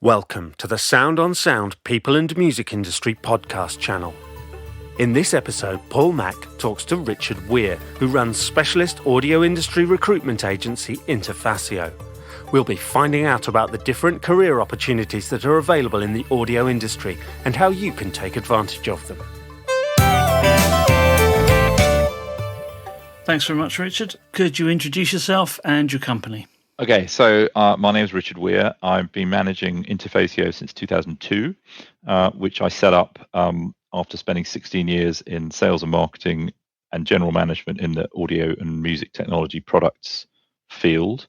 Welcome to the Sound on Sound People and Music Industry podcast channel. In this episode, Paul Mack talks to Richard Weir, who runs specialist audio industry recruitment agency Interfacio. We'll be finding out about the different career opportunities that are available in the audio industry and how you can take advantage of them. Thanks very much, Richard. Could you introduce yourself and your company? Okay, so my name is Richard Weir. I've been managing Interfacio since 2002, which I set up after spending 16 years in sales and marketing and general management in the audio and music technology products field.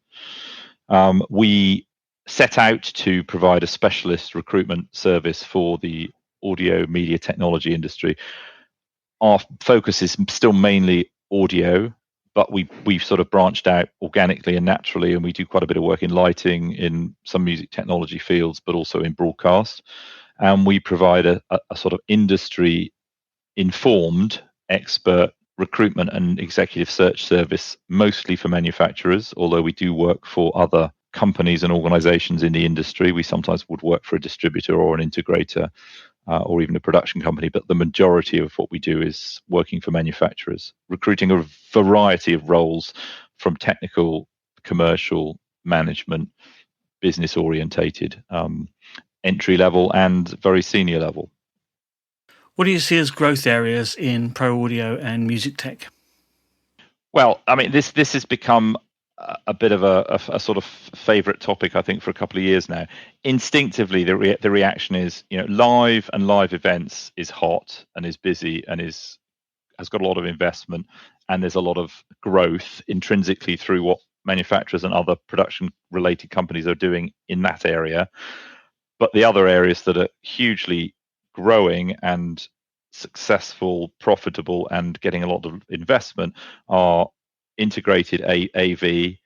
We set out to provide a specialist recruitment service for the audio media technology industry. Our focus is still mainly audio, but we've sort of branched out organically and naturally, and we do quite a bit of work in lighting, in some music technology fields, but also in broadcast. And we provide a sort of industry-informed expert recruitment and executive search service, mostly for manufacturers, although we do work for other companies and organizations in the industry. We sometimes would work for a distributor or an integrator, or even a production company, but the majority of what we do is working for manufacturers, recruiting a variety of roles from technical, commercial, management, business orientated, entry level and very senior level. What do you see as growth areas in pro audio and music tech? Well, I mean, this has become a bit of a sort of favorite topic, I think, for a couple of years now. Instinctively, the reaction is, live events is hot and is busy and has got a lot of investment, and there's a lot of growth intrinsically through what manufacturers and other production related companies are doing in that area. But the other areas that are hugely growing and successful, profitable, and getting a lot of investment are integrated AV,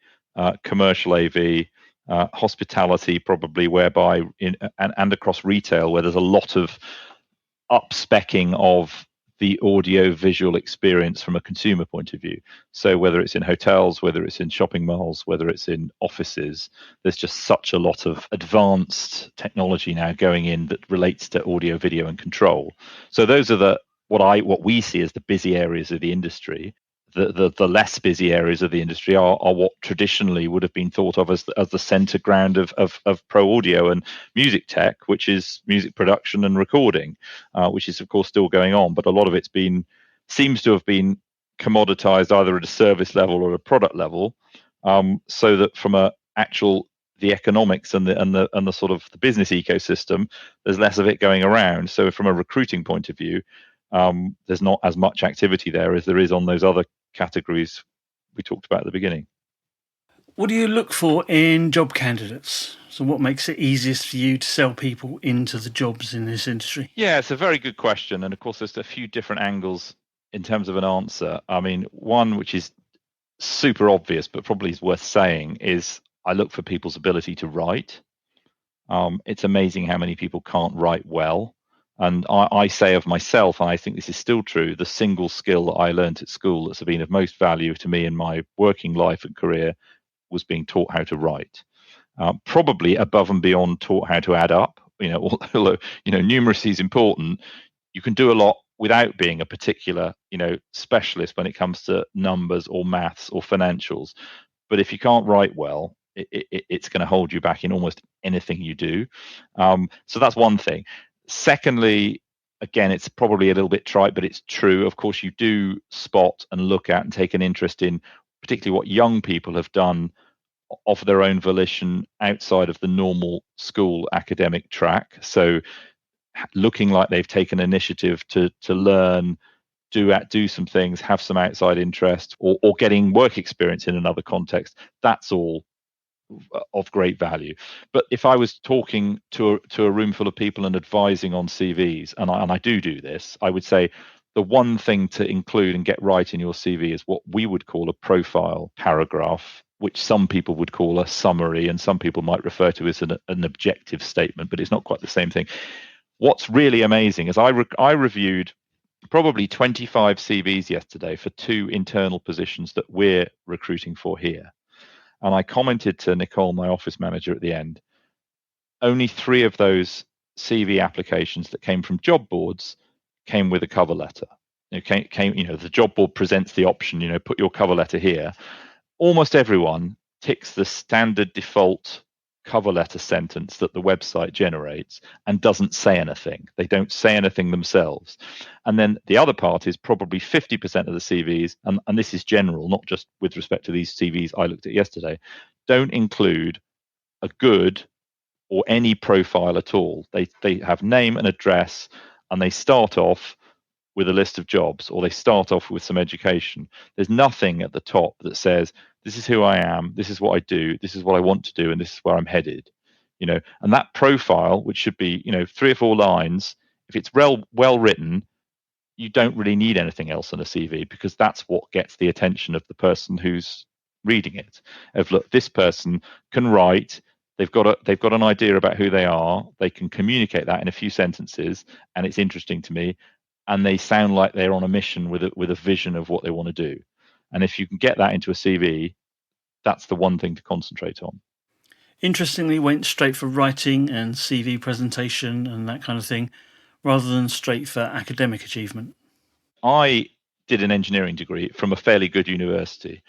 commercial AV, hospitality, probably, whereby and across retail, where there's a lot of up-speccing of the audio visual experience from a consumer point of view. So whether it's in hotels, whether it's in shopping malls, whether it's in offices, there's just such a lot of advanced technology now going in that relates to audio, video, and control. So those are what we see as the busy areas of the industry. The less busy areas of the industry are what traditionally would have been thought of as the center ground of pro audio and music tech, which is music production and recording, which is of course still going on, but a lot of it's seems to have been commoditized either at a service level or a product level, so that from the economics and the sort of the business ecosystem, there's less of it going around. So from a recruiting point of view, there's not as much activity there as there is on those other categories we talked about at the beginning. What do you look for in job candidates? So what makes it easiest for you to sell people into the jobs in this industry? Yeah, it's a very good question. And of course, there's a few different angles in terms of an answer. I mean, one which is super obvious, but probably is worth saying, is I look for people's ability to write. It's amazing how many people can't write well. And I say of myself, and I think this is still true, the single skill that I learned at school that's been of most value to me in my working life and career was being taught how to write. Probably above and beyond taught how to add up. Although numeracy is important, you can do a lot without being a particular specialist when it comes to numbers or maths or financials. But if you can't write well, it's going to hold you back in almost anything you do. So that's one thing. Secondly, again, it's probably a little bit trite, but it's true. Of course, you do spot and look at and take an interest in particularly what young people have done of their own volition outside of the normal school academic track. So looking like they've taken initiative to learn, do some things, have some outside interest, or getting work experience in another context. That's all of great value. But if I was talking to a room full of people and advising on CVs, and I do this, I would say the one thing to include and get right in your CV is what we would call a profile paragraph, which some people would call a summary, and some people might refer to as an objective statement, but it's not quite the same thing. What's really amazing is I reviewed probably 25 CVs yesterday for 2 internal positions that we're recruiting for here. And I commented to Nicole, my office manager, at the end, only 3 of those CV applications that came from job boards came with a cover letter. The job board presents the option, put your cover letter here. Almost everyone ticks the standard default cover letter sentence that the website generates and doesn't say anything. They don't say anything themselves. And then the other part is probably 50% of the CVs, and this is general, not just with respect to these CVs I looked at yesterday, don't include a good or any profile at all. They have name and address, and they start off with a list of jobs, or they start off with some education. There's nothing at the top that says, this is who I am, this is what I do, this is what I want to do, and this is where I'm headed. And that profile, which should be 3 or 4 lines, if it's well written, you don't really need anything else on a CV, because that's what gets the attention of the person who's reading it. Of, look, this person can write, they've got an idea about who they are, they can communicate that in a few sentences, and it's interesting to me, and they sound like they're on a mission with a vision of what they want to do. And if you can get that into a CV, that's the one thing to concentrate on. Interestingly, went straight for writing and CV presentation and that kind of thing, rather than straight for academic achievement. I did an engineering degree from a fairly good university.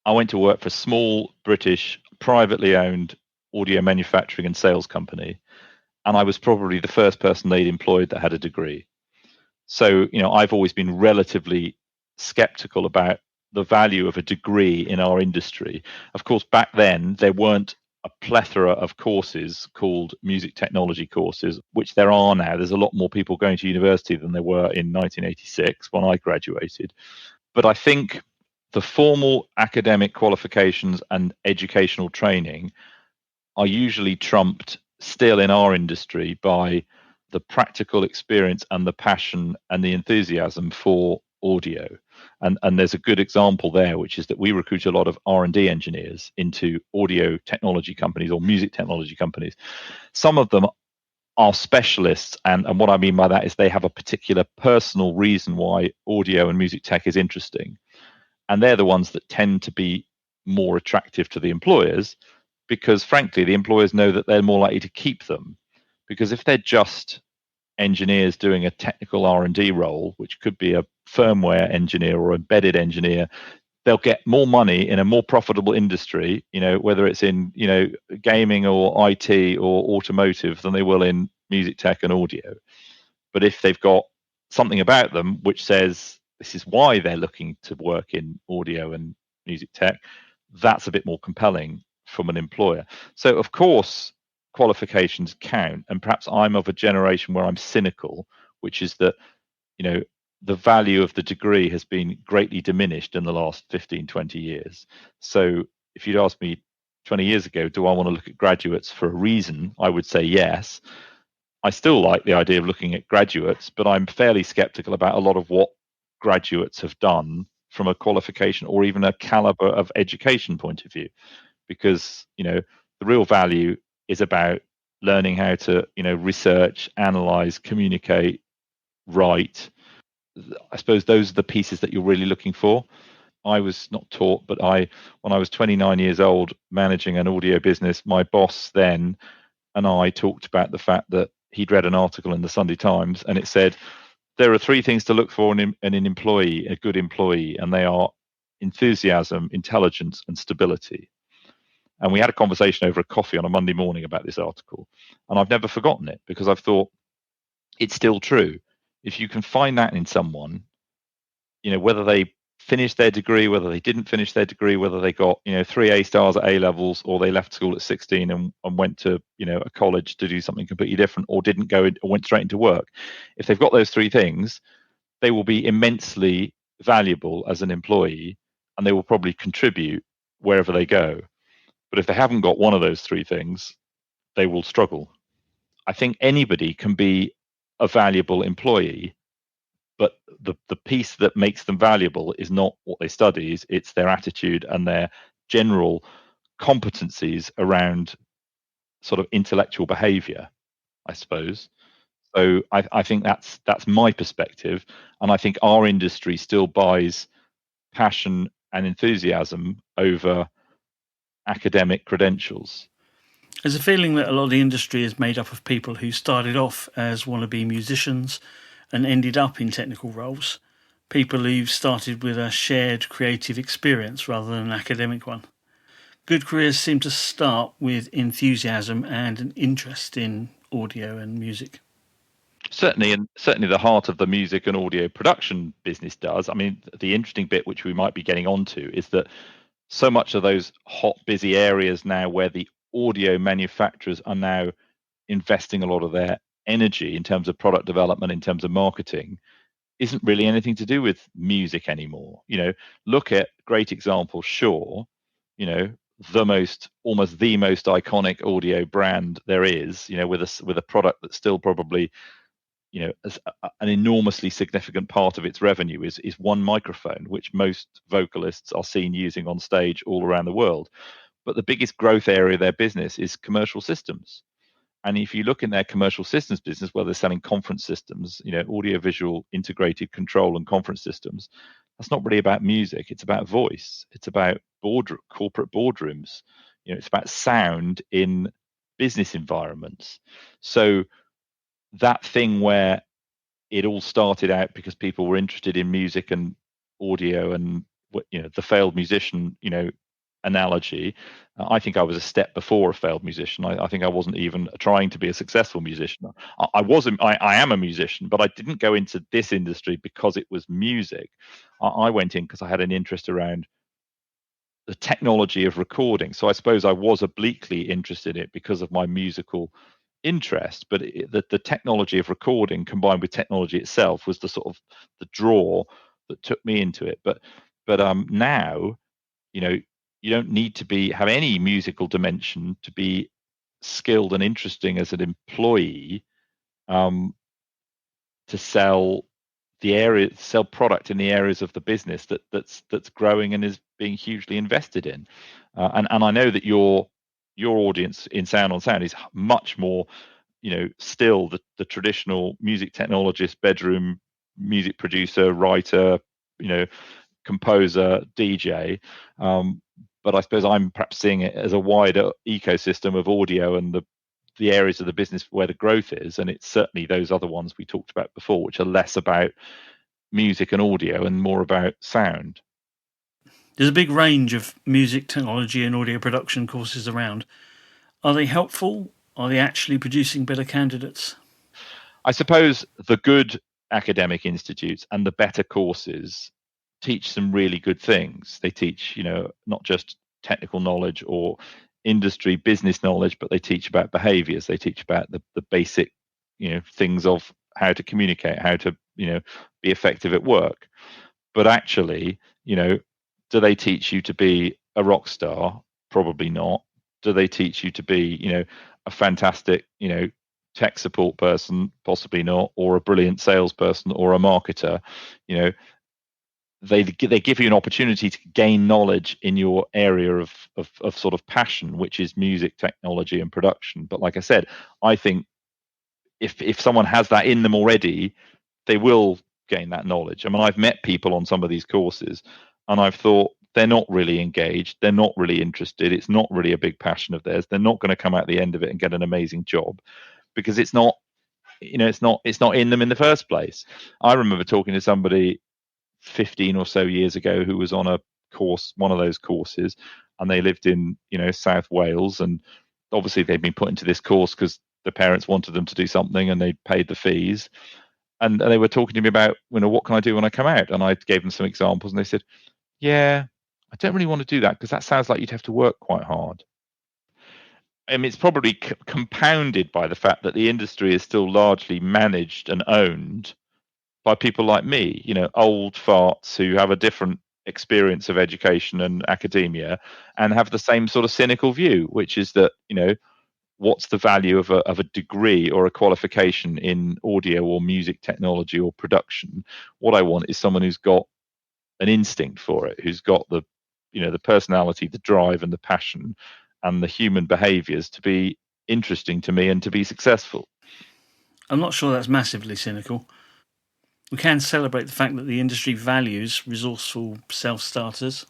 I went to work for a small British privately owned audio manufacturing and sales company, and I was probably the first person they'd employed that had a degree. So, I've always been relatively skeptical about the value of a degree in our industry. Of course, back then, there weren't a plethora of courses called music technology courses, which there are now. There's a lot more people going to university than there were in 1986 when I graduated. But I think the formal academic qualifications and educational training are usually trumped still in our industry by the practical experience and the passion and the enthusiasm for audio. And there's a good example there, which is that we recruit a lot of R&D engineers into audio technology companies or music technology companies. Some of them are specialists, and what I mean by that is they have a particular personal reason why audio and music tech is interesting. And they're the ones that tend to be more attractive to the employers, because frankly, the employers know that they're more likely to keep them. Because if they're just engineers doing a technical R&D role, which could be a firmware engineer or embedded engineer, they'll get more money in a more profitable industry, whether it's in, gaming or IT or automotive, than they will in music tech and audio. But if they've got something about them which says this is why they're looking to work in audio and music tech, that's a bit more compelling from an employer. So, of course, qualifications count. And perhaps I'm of a generation where I'm cynical, which is that, the value of the degree has been greatly diminished in the last 15, 20 years. So if you'd asked me 20 years ago, do I want to look at graduates for a reason? I would say yes. I still like the idea of looking at graduates, but I'm fairly skeptical about a lot of what graduates have done from a qualification or even a caliber of education point of view, because the real value is about learning how to research, analyze, communicate, write. I suppose those are the pieces that you're really looking for. I was not taught, but when I was 29 years old managing an audio business, my boss then and I talked about the fact that he'd read an article in the Sunday Times, and it said there are 3 things to look for in an employee, a good employee, and they are enthusiasm, intelligence, and stability. And we had a conversation over a coffee on a Monday morning about this article, and I've never forgotten it, because I've thought it's still true. If you can find that in someone, whether they finished their degree, whether they didn't finish their degree, whether they got 3 A stars at A levels, or they left school at 16 and went to a college to do something completely different, or didn't go or went straight into work. If they've got those 3 things, they will be immensely valuable as an employee, and they will probably contribute wherever they go. But if they haven't got one of those 3 things, they will struggle. I think anybody can be a valuable employee, but the piece that makes them valuable is not what they study, it's their attitude and their general competencies around sort of intellectual behavior, I suppose. So I think that's my perspective, and I think our industry still buys passion and enthusiasm over academic credentials. There's a feeling that a lot of the industry is made up of people who started off as wannabe musicians and ended up in technical roles. People who've started with a shared creative experience rather than an academic one. Good careers seem to start with enthusiasm and an interest in audio and music. Certainly, and certainly the heart of the music and audio production business does. I mean, the interesting bit, which we might be getting onto, is that so much of those hot, busy areas now where the audio manufacturers are now investing a lot of their energy in terms of product development, in terms of marketing, isn't really anything to do with music anymore. Look at great example, Shure, you know, almost the most iconic audio brand there is, with a product that's still probably, as an enormously significant part of its revenue is one microphone, which most vocalists are seen using on stage all around the world. But the biggest growth area of their business is commercial systems. And if you look in their commercial systems business, where they're selling conference systems, audiovisual integrated control and conference systems, that's not really about music. It's about voice. It's about corporate boardrooms. It's about sound in business environments. So that thing where it all started out because people were interested in music and audio and the failed musician analogy. I think I was a step before a failed musician. I think I wasn't even trying to be a successful musician. I am a musician, but I didn't go into this industry because it was music. I went in because I had an interest around the technology of recording. So I suppose I was obliquely interested in it because of my musical interest, but the technology of recording combined with technology itself was the sort of the draw that took me into it. But now, you don't need to have any musical dimension to be skilled and interesting as an employee, to sell product in the areas of the business that's growing and is being hugely invested in. And I know that your audience in Sound on Sound is much more, still the traditional music technologist, bedroom music producer, writer, composer, DJ. But I suppose I'm perhaps seeing it as a wider ecosystem of audio and the areas of the business where the growth is, and it's certainly those other ones we talked about before, which are less about music and audio and more about sound. There's a big range of music technology and audio production courses around. Are they helpful? Are they actually producing better candidates? I suppose the good academic institutes and the better courses teach some really good things. They teach, not just technical knowledge or industry business knowledge, but they teach about behaviors. They teach about the basic, things of how to communicate, how to, be effective at work. But actually, do they teach you to be a rock star? Probably not. Do they teach you to be, a fantastic, tech support person? Possibly not. Or a brilliant salesperson or a marketer? They give you an opportunity to gain knowledge in your area of sort of passion, which is music technology and production. But like I said, I think if someone has that in them already, they will gain that knowledge. I mean, I've met people on some of these courses and I've thought they're not really engaged, they're not really interested, it's not really a big passion of theirs, they're not going to come out the end of it and get an amazing job because it's not in them in the first place. I remember talking to somebody 15 or so years ago who was on one of those courses, and they lived in South Wales, and obviously they'd been put into this course because the parents wanted them to do something and they paid the fees, and they were talking to me about what can I do when I come out, and I gave them some examples and they said, yeah, I don't really want to do that because that sounds like you'd have to work quite hard. I mean, it's probably compounded by the fact that the industry is still largely managed and owned by people like me, old farts who have a different experience of education and academia and have the same sort of cynical view, which is that, what's the value of a degree or a qualification in audio or music technology or production? What I want is someone who's got an instinct for it, who's got the personality, the drive and the passion and the human behaviors to be interesting to me and to be successful. I'm not sure that's massively cynical. We can celebrate the fact that the industry values resourceful self-starters.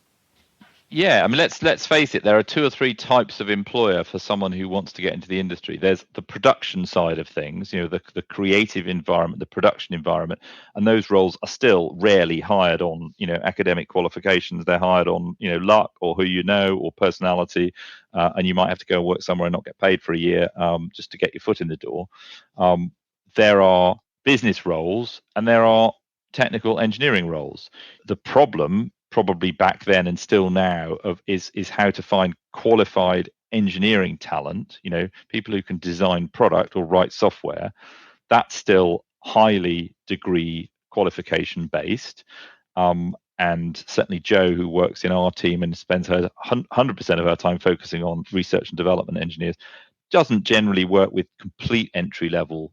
Yeah, I mean, let's face it. There are two or three types of employer for someone who wants to get into the industry. There's the production side of things, the creative environment, the production environment, and those roles are still rarely hired on, academic qualifications. They're hired on, luck or who you know or personality, and you might have to go and work somewhere and not get paid for a year just to get your foot in the door. There are business roles and there are technical engineering roles. The problem probably back then and still now is how to find qualified engineering talent, people who can design product or write software. That's still highly degree qualification based. And certainly Jo, who works in our team and spends her 100% of her time focusing on research and development engineers, doesn't generally work with complete entry level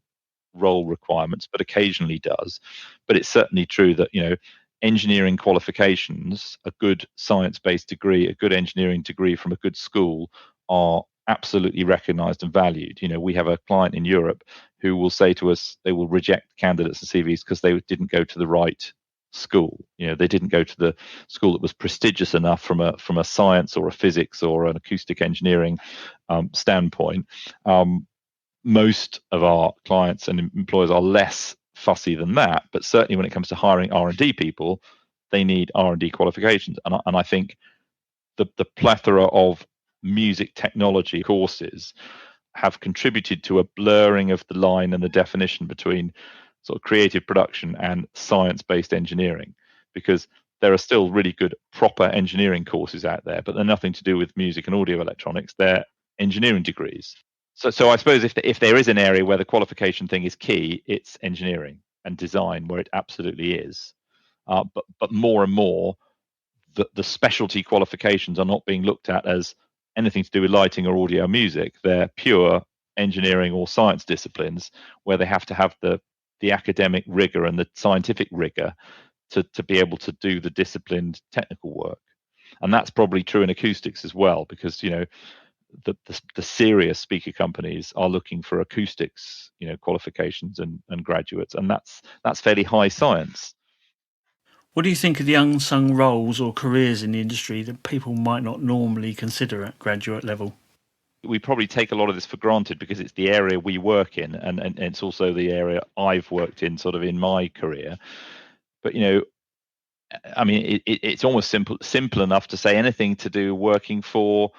role requirements, but occasionally does. But it's certainly true that, engineering qualifications, a good science-based degree, a good engineering degree from a good school are absolutely recognized and valued. We have a client in Europe who will say to us they will reject candidates and CVs because they didn't go to the right school. They didn't go to the school that was prestigious enough from a science or a physics or an acoustic engineering standpoint. Most of our clients and employers are less fussy than that, but certainly when it comes to hiring R&D people, they need R&D qualifications. And I think the plethora of music technology courses have contributed to a blurring of the line and the definition between sort of creative production and science-based engineering, because there are still really good proper engineering courses out there, but they're nothing to do with music and audio electronics. They're engineering degrees. So I suppose if there is an area where the qualification thing is key, it's engineering and design, where it absolutely is. But more and more, the specialty qualifications are not being looked at as anything to do with lighting or audio or music. They're pure engineering or science disciplines where they have to have the academic rigor and the scientific rigor to be able to do the disciplined technical work. And that's probably true in acoustics as well, because the serious speaker companies are looking for acoustics, qualifications and graduates, and that's fairly high science. What do you think of the unsung roles or careers in the industry that people might not normally consider at graduate level? We probably take a lot of this for granted because it's the area we work in, and it's also the area I've worked in sort of in my career. But I mean, it's almost simple enough to say anything to do working for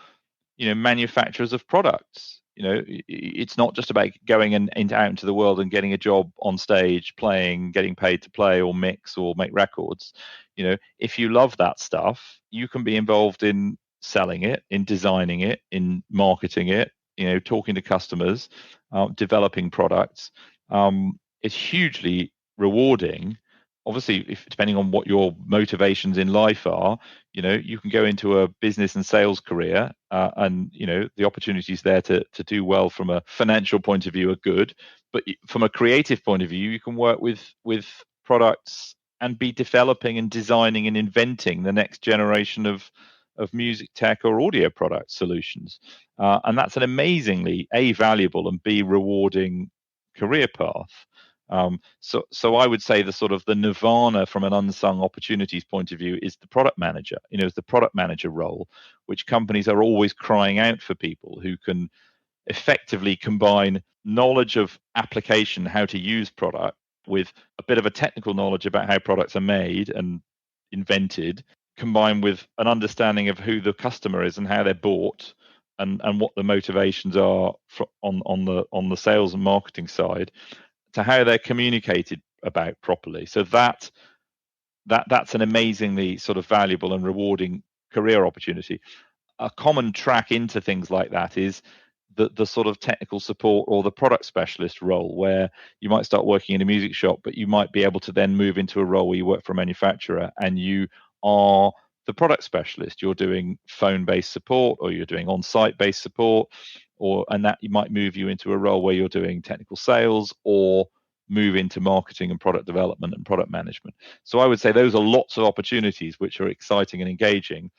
manufacturers of products. It's not just about going out into the world and getting a job on stage playing, getting paid to play or mix or make records. If you love that stuff, you can be involved in selling it, in designing it, in marketing it, talking to customers, developing products. It's hugely rewarding. Obviously, depending on what your motivations in life are, you can go into a business and sales career, and the opportunities there to do well from a financial point of view are good. But from a creative point of view, you can work with products and be developing and designing and inventing the next generation of music tech or audio product solutions, and that's an amazingly valuable and rewarding career path. So I would say the sort of the nirvana from an unsung opportunities point of view is the product manager. Is the product manager role, which companies are always crying out for people who can effectively combine knowledge of application, how to use product, with a bit of a technical knowledge about how products are made and invented, combined with an understanding of who the customer is and how they're bought, and what the motivations are on the sales and marketing side, to how they're communicated about properly. So that's an amazingly sort of valuable and rewarding career opportunity. A common track into things like that is the sort of technical support or the product specialist role, where you might start working in a music shop, but you might be able to then move into a role where you work for a manufacturer and you are the product specialist. You're doing phone-based support, or you're doing on-site based support, and that might move you into a role where you're doing technical sales, or move into marketing and product development and product management. So I would say those are lots of opportunities which are exciting and engaging,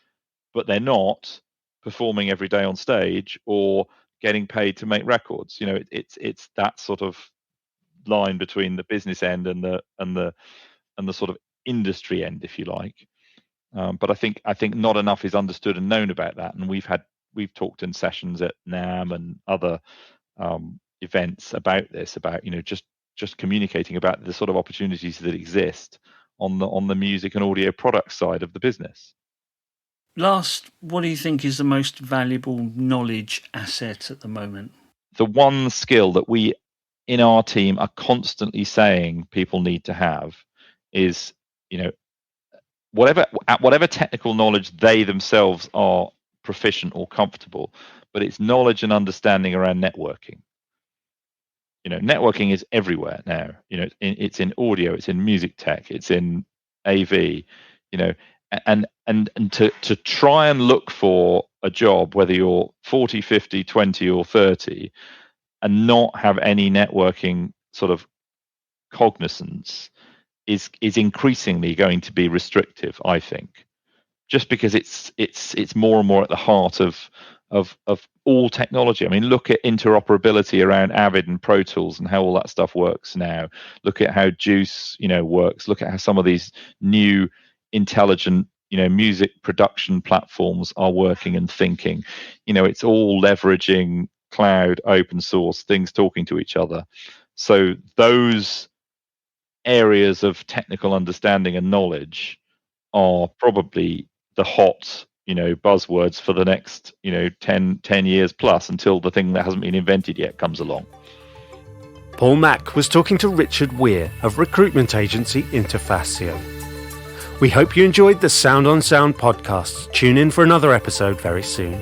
but they're not performing every day on stage or getting paid to make records. It's that sort of line between the business end and the sort of industry end, if you like. But I think not enough is understood and known about that. And we've talked in sessions at NAM and other events about this, about just communicating about the sort of opportunities that exist on the music and audio product side of the business. Last, what do you think is the most valuable knowledge asset at the moment? The one skill that we in our team are constantly saying people need to have is, whatever technical knowledge they themselves are proficient or comfortable, but it's knowledge and understanding around networking. Networking is everywhere now. It's in audio, it's in music tech, it's in AV. And to try and look for a job, whether you're 40, 50, 20 or 30, and not have any networking sort of cognizance is increasingly going to be restrictive, I think, just because it's more and more at the heart of all technology. I mean, look at interoperability around Avid and Pro Tools and how all that stuff works now. Look at how Juice, works. Look at how some of these new intelligent, music production platforms are working and thinking. It's all leveraging cloud, open source, things talking to each other. So those areas of technical understanding and knowledge are probably the hot buzzwords for the next 10 years plus, until the thing that hasn't been invented yet comes along. Paul Mack was talking to Richard Weir of recruitment agency Interfacio. We hope you enjoyed the Sound on Sound podcasts. Tune in for another episode very soon.